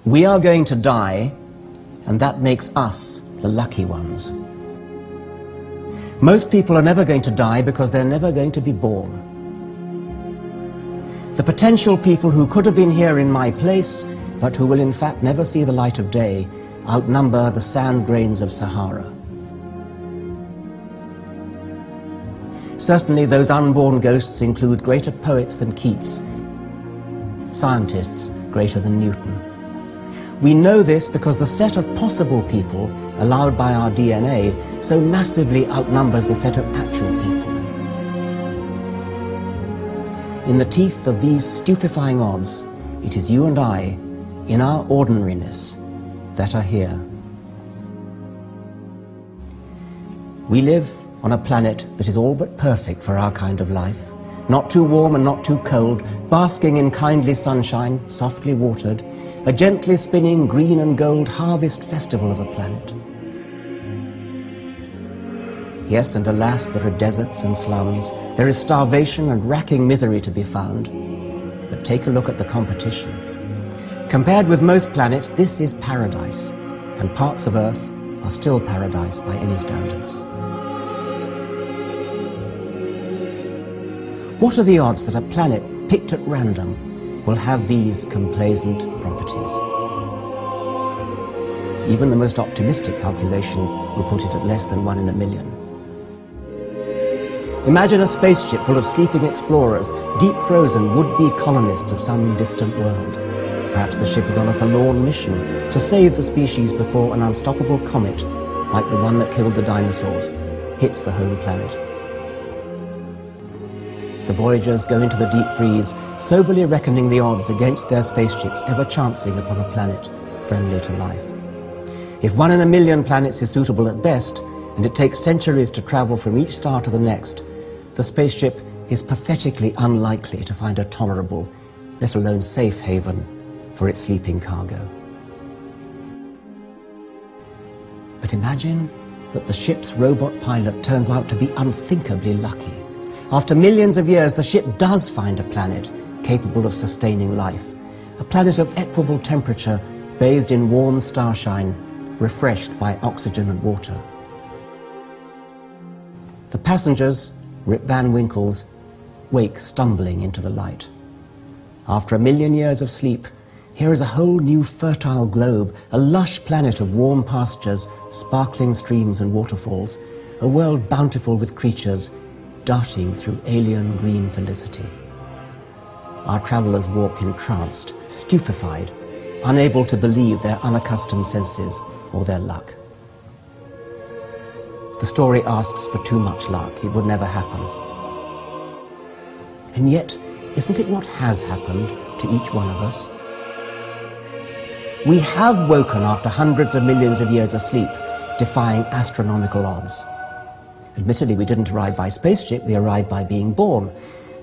We are going to die, and that makes us the lucky ones. Most people are never going to die because they're never going to be born. The potential people who could have been here in my place, but who will in fact never see the light of day, outnumber the sand grains of Sahara. Certainly those unborn ghosts include greater poets than Keats, scientists greater than Newton. We know this because the set of possible people allowed by our DNA so massively outnumbers the set of actual people. In the teeth of these stupefying odds, it is you and I, in our ordinariness, that are here. We live on a planet that is all but perfect for our kind of life, not too warm and not too cold, basking in kindly sunshine, softly watered, a gently spinning green and gold harvest festival of a planet. Yes, and alas, there are deserts and slums, there is starvation and racking misery to be found. But take a look at the competition. Compared with most planets, this is paradise, and parts of Earth are still paradise by any standards. What are the odds that a planet picked at random will have these complacent properties? Even the most optimistic calculation will put it at less than 1 in a million. Imagine a spaceship full of sleeping explorers, deep frozen would-be colonists of some distant world. Perhaps the ship is on a forlorn mission to save the species before an unstoppable comet, like the one that killed the dinosaurs, hits the home planet. The voyagers go into the deep freeze, soberly reckoning the odds against their spaceships ever chancing upon a planet friendly to life. If 1 in a million planets is suitable at best, and it takes centuries to travel from each star to the next, the spaceship is pathetically unlikely to find a tolerable, let alone safe haven for its sleeping cargo. But imagine that the ship's robot pilot turns out to be unthinkably lucky. After millions of years, the ship does find a planet capable of sustaining life, a planet of equable temperature, bathed in warm starshine, refreshed by oxygen and water. The passengers, Rip Van Winkles, wake stumbling into the light. After 1 million years of sleep, here is a whole new fertile globe, a lush planet of warm pastures, sparkling streams and waterfalls, a world bountiful with creatures darting through alien green felicity. Our travellers walk entranced, stupefied, unable to believe their unaccustomed senses or their luck. The story asks for too much luck. It would never happen. And yet, isn't it what has happened to each one of us? We have woken after hundreds of millions of years of sleep, defying astronomical odds. Admittedly, we didn't arrive by spaceship, we arrived by being born.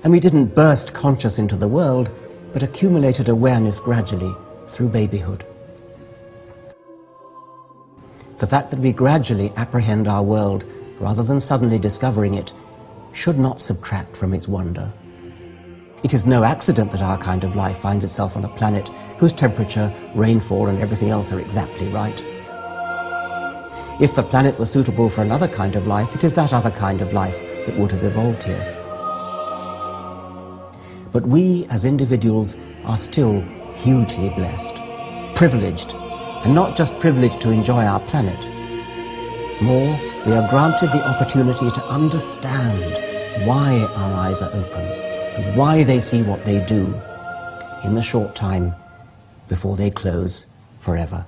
And we didn't burst conscious into the world, but accumulated awareness gradually through babyhood. The fact that we gradually apprehend our world, rather than suddenly discovering it, should not subtract from its wonder. It is no accident that our kind of life finds itself on a planet whose temperature, rainfall, and everything else are exactly right. If the planet was suitable for another kind of life, it is that other kind of life that would have evolved here. But we, as individuals, are still hugely blessed, privileged, and not just privileged to enjoy our planet. More, we are granted the opportunity to understand why our eyes are open and why they see what they do in the short time before they close forever.